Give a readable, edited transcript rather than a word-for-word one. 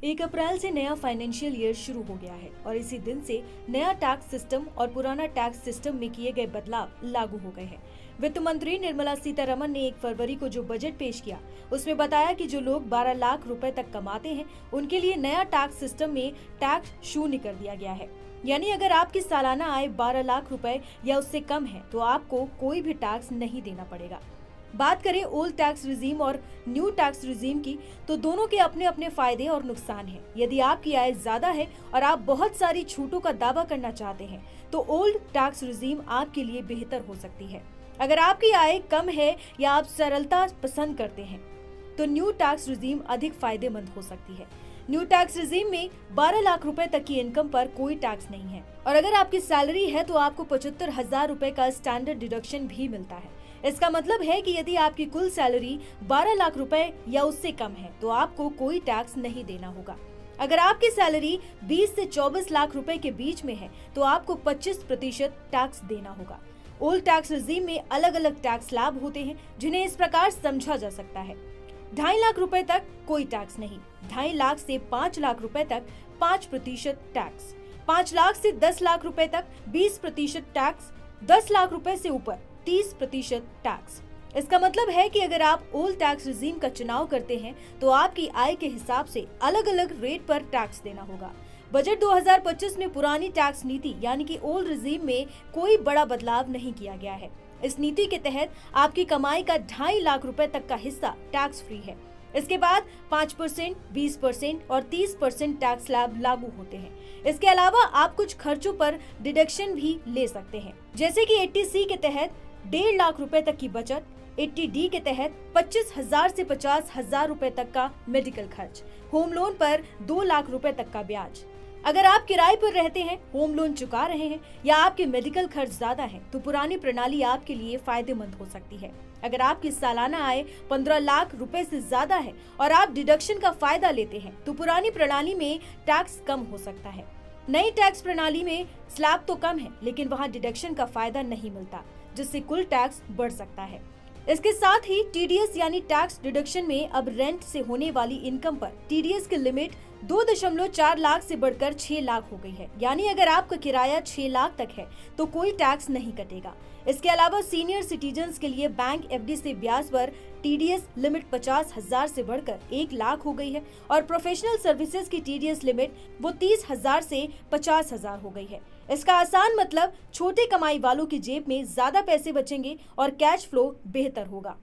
1 अप्रैल से नया financial year शुरू हो गया है और इसी दिन से नया टैक्स सिस्टम और पुराना टैक्स सिस्टम में किए गए बदलाव लागू हो गए हैं। वित्त मंत्री निर्मला सीतारमण ने 1 फरवरी को जो बजट पेश किया उसमें बताया कि जो लोग 12 लाख रुपए तक कमाते हैं उनके लिए नया टैक्स सिस्टम में टैक्स शून्य कर दिया गया है। यानी अगर आपकी सालाना आय 12 लाख रुपए या उससे कम है तो आपको कोई भी टैक्स नहीं देना पड़ेगा। बात करें ओल्ड टैक्स रिजीम और न्यू टैक्स रिजीम की तो दोनों के अपने अपने फायदे और नुकसान हैं। यदि आपकी आय ज्यादा है और आप बहुत सारी छूटों का दावा करना चाहते हैं तो ओल्ड टैक्स रिजीम आपके लिए बेहतर हो सकती है। अगर आपकी आय कम है या आप सरलता पसंद करते हैं तो न्यू टैक्स रिजीम अधिक फायदेमंद हो सकती है। न्यू टैक्स रिजीम में 12 लाख रुपए तक की इनकम पर कोई टैक्स नहीं है और अगर आपकी सैलरी है तो आपको 75,000 रुपए का स्टैंडर्ड डिडक्शन भी मिलता है। इसका मतलब है कि यदि आपकी कुल सैलरी 12 लाख रुपए या उससे कम है तो आपको कोई टैक्स नहीं देना होगा। अगर आपकी सैलरी 20 से 24 लाख रुपए के बीच में है तो आपको 25% टैक्स देना होगा। ओल्ड टैक्स रिजीम में अलग अलग टैक्स लाभ होते हैं जिन्हें इस प्रकार समझा जा सकता है। 2.5 लाख रुपए तक कोई टैक्स नहीं, 2.5 लाख से 5 लाख रुपए तक 5% टैक्स, 5 लाख से 10 लाख रुपए तक 20% टैक्स, 10 लाख रुपए से ऊपर 30% टैक्स। इसका मतलब है कि अगर आप ओल्ड टैक्स रिजीम का चुनाव करते हैं तो आपकी आय के हिसाब से अलग अलग रेट पर टैक्स देना होगा। बजट 2025 में पुरानी टैक्स नीति यानी कि ओल्ड रिजीम में कोई बड़ा बदलाव नहीं किया गया है। इस नीति के तहत आपकी कमाई का 2.5 लाख रुपए तक का हिस्सा टैक्स फ्री है। इसके बाद 5%, 20% और 30% टैक्स लाभ लागू होते हैं। इसके अलावा आप कुछ खर्चों पर डिडक्शन भी ले सकते हैं, जैसे कि 80C के तहत 1.5 लाख रुपए तक की बचत, 80D के तहत 25,000 से 50,000 रुपए तक का मेडिकल खर्च, होम लोन पर 2 लाख रुपए तक का ब्याज। अगर आप किराए पर रहते हैं, होम लोन चुका रहे हैं या आपके मेडिकल खर्च ज्यादा है तो पुरानी प्रणाली आपके लिए फायदेमंद हो सकती है। अगर आपकी सालाना आय 15 लाख रुपए से ज्यादा है और आप डिडक्शन का फायदा लेते हैं तो पुरानी प्रणाली में टैक्स कम हो सकता है। नई टैक्स प्रणाली में स्लैब तो कम है लेकिन वहाँ डिडक्शन का फायदा नहीं मिलता, जिससे कुल टैक्स बढ़ सकता है। इसके साथ ही टीडीएस यानी टैक्स डिडक्शन में अब रेंट से होने वाली इनकम पर टीडीएस की लिमिट 2.4 लाख से बढ़कर 6 लाख हो गई है। यानी अगर आपका किराया 6 लाख तक है तो कोई टैक्स नहीं कटेगा। इसके अलावा सीनियर सिटीजन्स के लिए बैंक एफडी से ब्याज पर टीडीएस लिमिट 50,000 से बढ़कर 1 लाख हो गई है और प्रोफेशनल सर्विसेज की टीडीएस लिमिट वो 30,000 से 50,000 हो गई है। इसका आसान मतलब छोटे कमाई वालों की जेब में ज्यादा पैसे बचेंगे और कैश फ्लो बेहतर होगा।